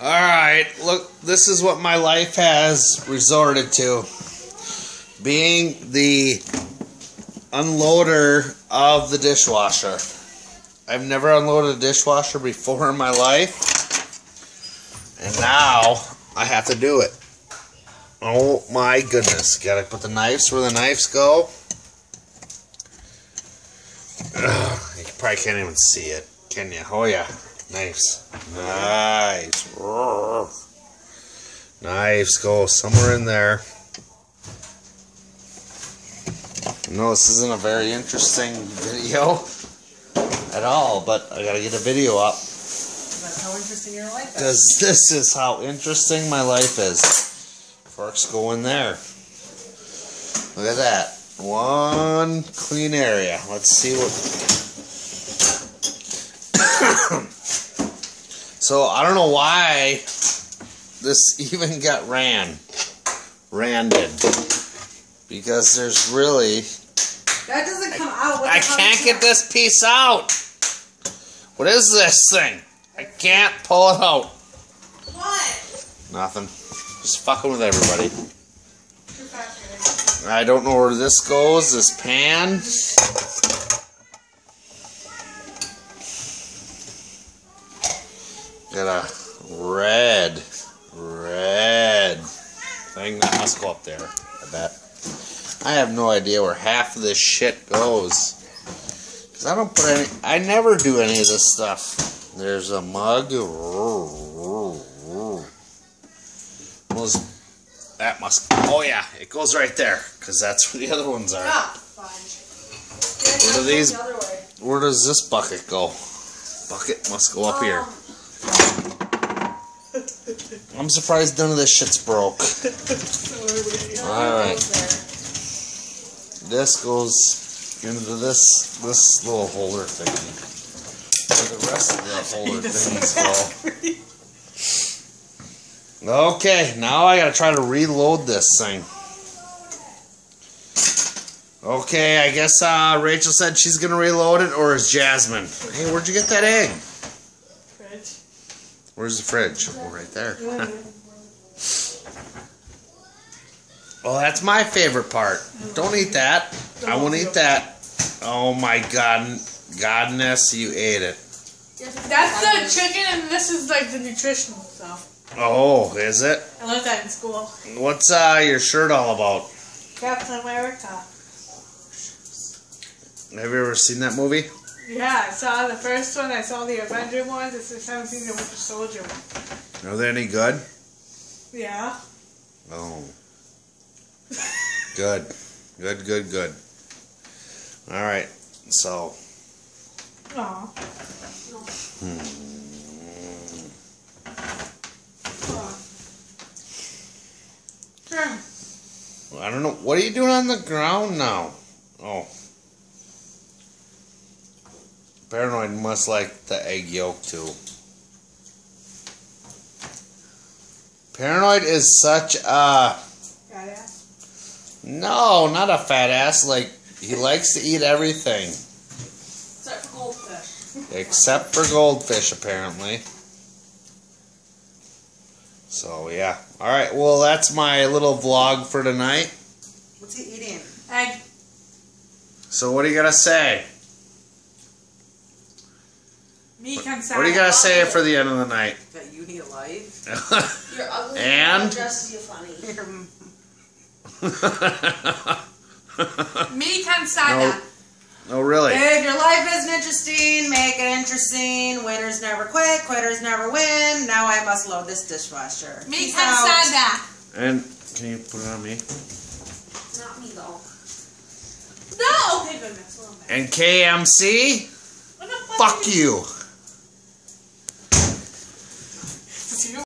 Alright, look, this is what my life has resorted to. Being the unloader of the dishwasher. I've never unloaded a dishwasher before in my life. And now I have to do it. Oh my goodness. Gotta put the knives where the knives go. Ugh, you probably can't even see it, can you? Oh yeah. Knives. Knives. Knives go somewhere in there. No, this isn't a very interesting video at all, but I gotta get a video up. That's how interesting your life is. Because this is how interesting my life is. Forks go in there. Look at that. One clean area. Let's see what... So, I don't know why this even got randed. Because there's really... That doesn't come out. I can't get this piece out. What is this thing? I can't pull it out. What? Nothing. Just fucking with everybody. I don't know where this goes. This pan. Got a red thing that must go up there, I bet. I have no idea where half of this shit goes. Because I don't put any... I never do any of this stuff. There's a mug. That must... Oh yeah, it goes right there. Because that's where the other ones are. Ah, fine. Where do these... Where does this bucket go? Bucket must go up here. I'm surprised none of this shit's broke. Alright. This goes into this little holder thingy. Where the rest of the holder thingies go. Okay, now I gotta try to reload this thing. Okay, I guess Rachel said she's gonna reload it, or is Jasmine? Hey, where'd you get that egg? Fridge. Where's the fridge? Oh, right there. Oh, that's my favorite part. Don't eat that. I won't eat that. Oh my godness, you ate it. That's the chicken, and this is like the nutritional stuff. Oh, is it? I learned that in school. What's your shirt all about? Captain America. Have you ever seen that movie? Yeah, I saw the first one. I saw the Avenger ones. I haven't seen the Winter Soldier one. Are they any good? Yeah. Oh. Good. Good. Alright, so. Aw. I don't know. What are you doing on the ground now? Oh. Paranoid must like the egg yolk too. Paranoid is such a... Fat ass? No, not a fat ass. Like, he likes to eat everything. Except for goldfish. Except for goldfish, apparently. So, yeah. Alright, well, that's my little vlog for tonight. What's he eating? Egg. So, what do you gotta say? What do you gotta say for the end of the night? That you need a life? You're ugly and dresses you funny. Me cansada. No, really. If your life isn't interesting, make it interesting. Winners never quit, quitters never win. Now I must load this dishwasher. Me Peace out. cansada. And can you put it on me? Not me though. No! Okay, goodness. And KMC? Fuck you.